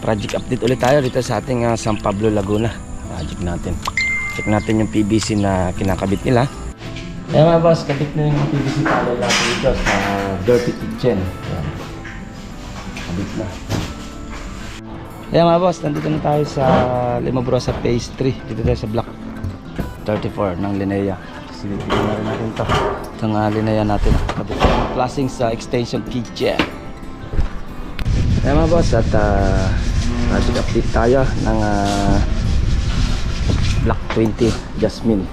project update ulit tayo dito sa ating San Pablo, Laguna project natin. Check natin yung PVC na kinakabit nila. Ayan mga boss, kabit na yung PVC panel natin dito sa dirty kitchen. Ayan. Kabit na. Ayan mga boss, nandito na tayo sa Limobrosa Phase 3. Dito tayo sa block 34 ng Linea. Silipin na rin natin ito. Itong Linea natin. Kabit na yung flashing sa extension kitchen. Ayan mga boss, at project update tayo ng block 20 Jasmine.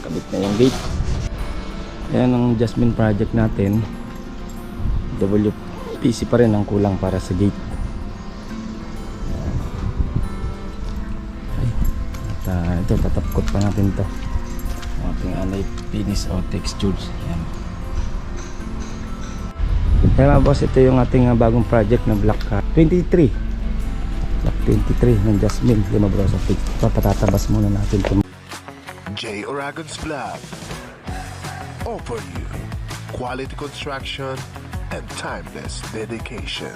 Kabit na yung gate. Ayan ang Jasmine project natin. WPC pa rin ang kulang para sa gate. At ito, tatapkot pa natin ito. Ating alay finish o textures. Ayan. Ayan mga boss, ito yung ating bagong project na block 23. Block 23 ng Jasmine Limobrosa. Ito, patatabas muna natin ito. J. Aragon's Vlog offer you quality construction and timeless dedication.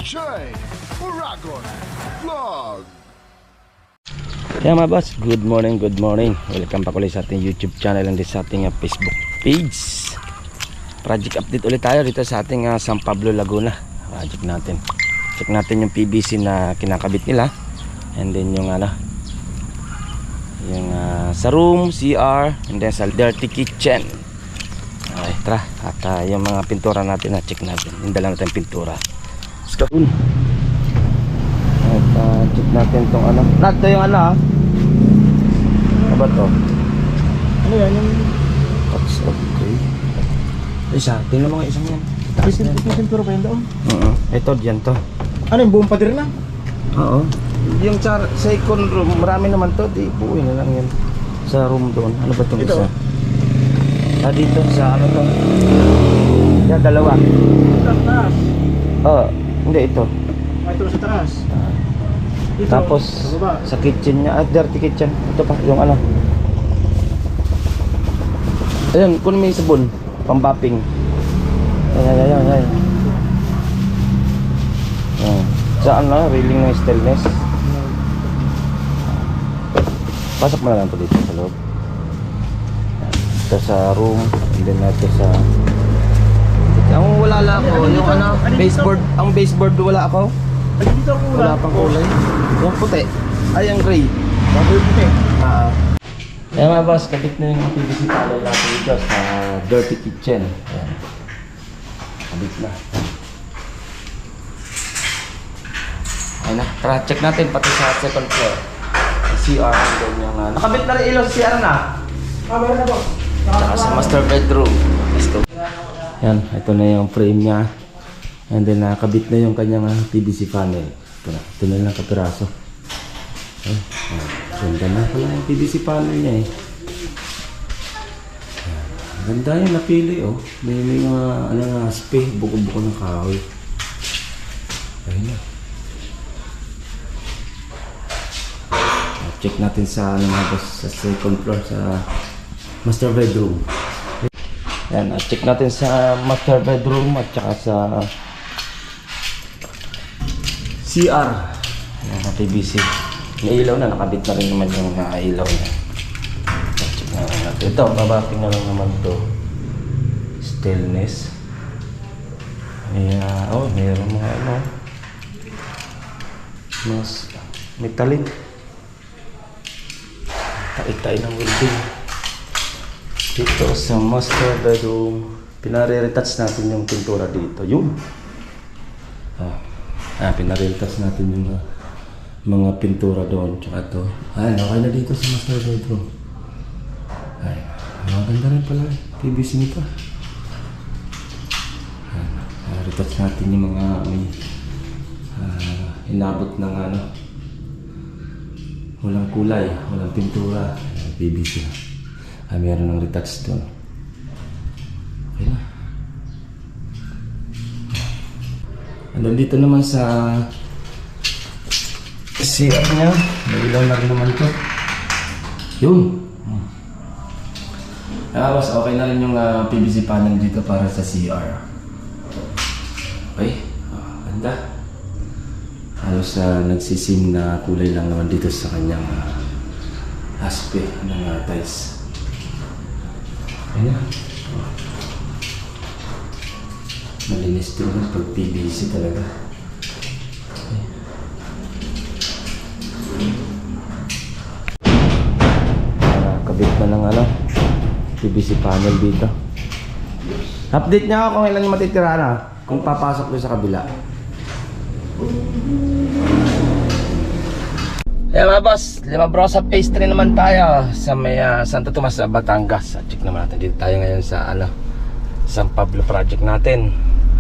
J. Aragon Vlog. Kaya mga boss, good morning, good morning. Welcome back ulit sa ating YouTube channel and sa ating Facebook page. Project update ulit tayo dito sa ating San Pablo, Laguna project natin. Check natin yung PVC na kinakabit nila. And then yung yung sa room, CR, and then sa dirty kitchen. Okay, tara. At yung mga pintura natin na check natin. Hindala natin pintura. Let's go. At check natin itong nato yung ano ba to? Ano yan? Yung That's okay. Isa, tingnan mo nga isang yan. pintura pa yun doon? Ito, dyan to. Ano yung buong pader na? Oo. Yung second room, marami naman to. Di, buuin na lang yan. Sa room doon. Ano ba itong Ito? isa? Dito, sa ano to? Yan, dalawa. Sa taas. Oo, hindi ito. Ito sa taas. Ito, Tapos, sa baba. sa kitchen niya, dirty kitchen. Ito pa, yung ayun, kunin mo yung sabon. Pambapping. Ayan. Saan railing ng stainless. Pasok mo na lang ito dito sa loob. Ito sa room. And then ito sa... Ang wala lang ako, yung baseboard. Ang baseboard wala ako. Ay, dito ako Wala pang kulay. Yung puti. Ay, yung gray. Bago yung puti. Ayan mga boss, kabit na yung PVC panel natin dito sa dirty kitchen. Ayan. Kabit na. Ayan na. Tara, check natin pati sa second floor. CR and then yung... nakabit na rin ilaw sa CR na. Meron na po. Tsaka sa master bedroom. Let's go. Ayan, ito na yung frame niya. And then nakabit na yung kanyang PVC panel. Ito na lang kapiraso. Ay, ganda na pala yung PVC panel niya eh. Ganda yung napili oh. May mga spray, buko-buko ng kahoy. Ayun na. Check natin sa sa second floor sa master bedroom. Yan, check natin sa master bedroom at saka sa CR. Yan, PVC. May ilaw na, nakabit na rin naman yung ilaw niya. Check na lang natin. Ito, babating na lang naman to. Stainless. Mayroon mga mas metallic. Taik-taik ng welding. Dito sa master bedroom, pinare-retouch natin yung pintura dito. Yun. Pinare-retouch natin yung mga pintura doon. Tsaka ito. Okay na dito sa master bedroom. Maganda rin pala. PVC nito. Retouch natin yung mga may inabot ng walang kulay, walang pintura. PVC. Meron ng retouch doon. Okay na. And then dito naman sa CR niya. May ilaw na rin naman to. Yun. Tapos okay na rin yung PVC panel dito para sa CR. Okay. Ganda. Halos nagsisim na kulay lang naman dito sa kanyang aspe ng tiles. Ayan na. Malinis din yung pag PVC talaga. Kabit na ng PVC panel dito. Update niya ako kung ilan yung matitira na. Kung papasok doon sa kabila. Ayan mga boss, Limabrosa Pastry naman tayo sa may Santo Tomas, Batangas. Check naman natin dito tayo ngayon sa San Pablo project natin.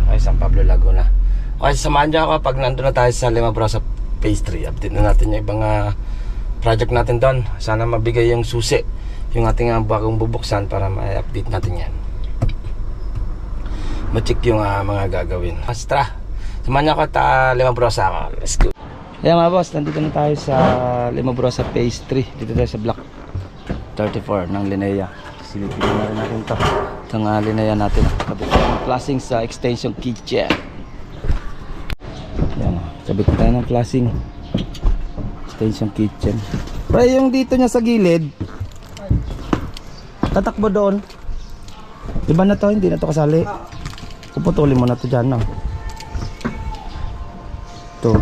Okay, San Pablo, Laguna. Okay, samahan niyo ako pag nandun na tayo sa Limabrosa Pastry. Update na natin yung ibang project natin doon. Sana mabigay yung susi, yung ating bagong bubuksan para ma-update natin yan. Ma-check yung mga gagawin. Astra, samahan niyo ako at Limabrosa ako. Let's go. Ayan mga boss, nandito na tayo sa Limabrosa Pastry. Dito tayo sa block 34 ng Linea. Silipin na rin natin ito. Itong Linea natin. Kabit ng flashing sa extension kitchen. Ayan, kabit tayo ng flashing extension kitchen. Pero yung dito niya sa gilid, tatakbo doon. Iba na to, hindi na to kasali. Puputulin mo na to dyan, no? Ito.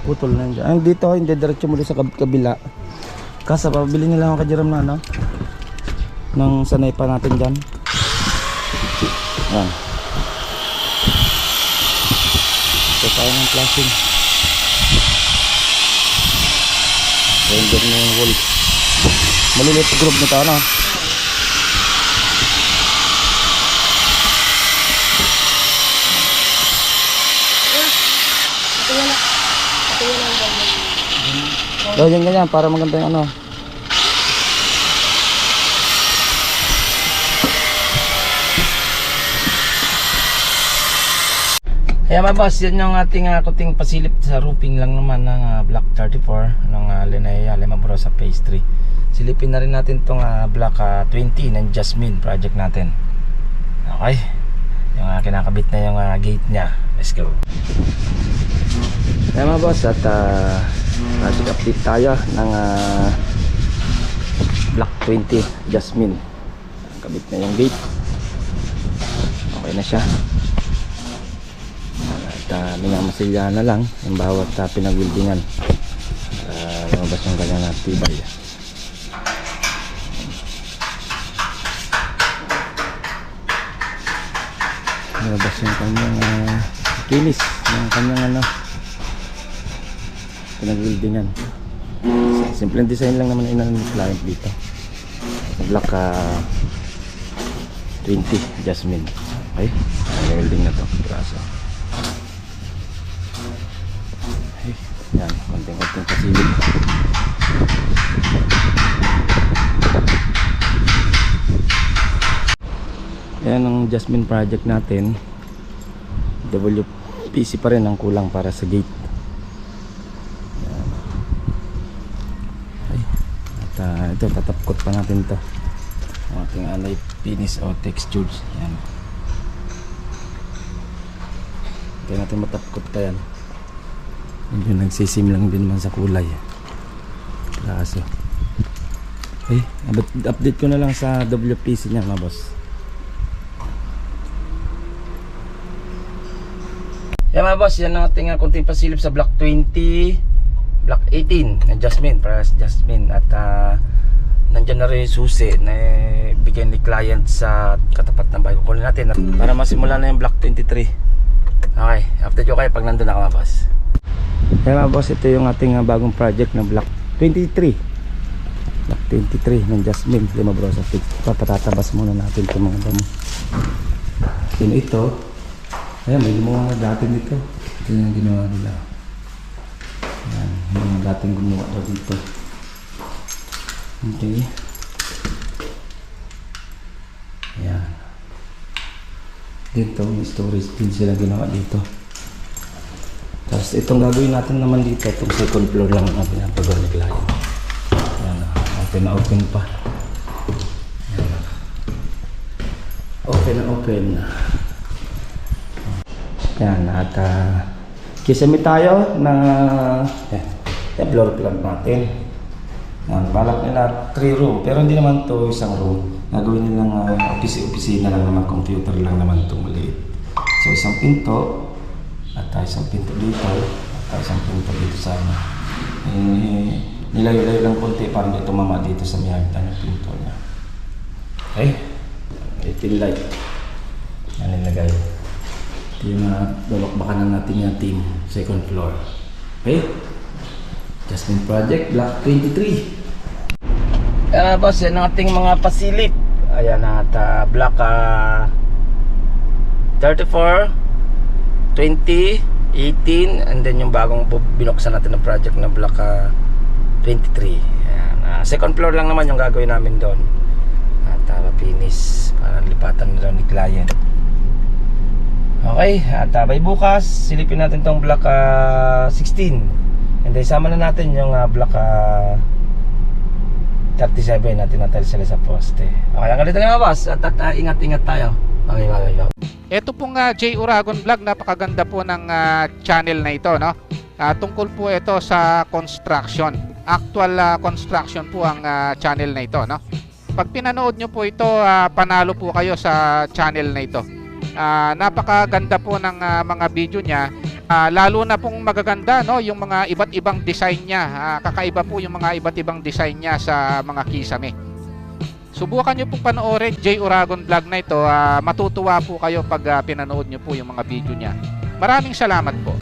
Putol na dyan. Ang dito, hindi diretso muli sa kabila. Kasa, pabili nila ang kajiram na, no? Nang sanay pa natin dyan. Yan. Ito tayo ng flashing. Render na yung wall. Malilit group nito, ano? Gawin ganyan para maganda yung ano. Ayan mga boss, yan yung ating kuting pasilip sa roofing lang naman ng block 34 ng Linea Limabrosa Pastry. Silipin na rin natin itong block 20 ng Jasmine project natin. Okay, yung kinakabit na yung gate nya. Let's go. Ayan mga boss, at project update tayo ng block 20 Jasmine. Kabit na yung gate. Okay na siya. At minamasilya na lang yung bawat pinag-wildingan para lumabas yung kanyang tibay. Lumabas yung kanyang kinis yung kanyang pinag-wildingan. Simple design lang naman yung client dito. Block 20 Jasmine. Okay, welding na to. Braso. Yan, konting-konting pasilip. Yan ang Jasmine project natin. WPC pa rin ang kulang para sa gate. Yan. Okay. At ito, tatapkot pa natin to. Ang ating alay finish o textures. Yan. Kaya natin matapkot pa yan. Medyo nagsisim lang din man sa kulay. Kaso update ko na lang sa WPC niya mga boss. Yan mga boss, yan ang ating kunting pasilip sa block 20 block 18 na Jasmine para sa Jasmine. At nandyan na rin yung susi na bigay ni client sa katapat ng bago kunin natin para masimula na yung block 23. Okay, update ko kayo pag nandun ako mga boss. Kaya mga boss, ito yung ating bagong project na block 23 block 23 ng Jasmine Limabrosa. Papatatabas muna natin itong mga damo. Ito ayan, may gumawa na dati dito. Ito yung ginawa nila. Ayan, yung dating gumawa daw dito. Okay, ayan, dito may storage din sila ginawa dito. Tapos itong gagawin natin naman dito, itong second floor lang na pinapagawa ni client. Yan, open na open pa. Yan. Open na open. Yan, at kisame tayo na floor plan natin. Yan, balak nila 3 room, pero hindi naman to isang room. Nagawin nilang office-opisina lang naman, computer lang naman itong maliit. So isang pinto, at isang pinto dito, at isang pinto dito sa ano. Nilayo-layo lang konti para hindi tumama dito sa mihagitan ng pinto niya. Okay? Little light. Yan nilagay. Ito yung balakbakan na natin yung team, second floor. Okay? Jasmine Project, Block 23. Yan boss, yan ang ating mga pasilip. Ayan at Block 34, 20, 18, and then yung bagong binuksan natin ng project na Block 23. Ayan, second floor lang naman yung gagawin namin doon. At finish para lipatan na ni client. Okay, at by bukas silipin natin tong Block 16. And then sama na natin yung Block 37 natin natin sila sa poste. Okay, ang ganito nga boss. At ingat-ingat tayo. Okay, bye. Ito pong J. Uragon Vlog, napakaganda po ng channel na ito, no? Tungkol po ito sa construction. Actual construction po ang channel na ito, no? Pag pinanood nyo po ito, panalo po kayo sa channel na ito. Napakaganda po ng mga video niya. Lalo na pong magaganda, no, yung mga iba't ibang design niya. Kakaiba po yung mga iba't ibang design niya sa mga kisame. Subukan nyo pong panoorin J. Uragon Vlog na ito. Matutuwa po kayo pag pinanood nyo po yung mga video niya. Maraming salamat po.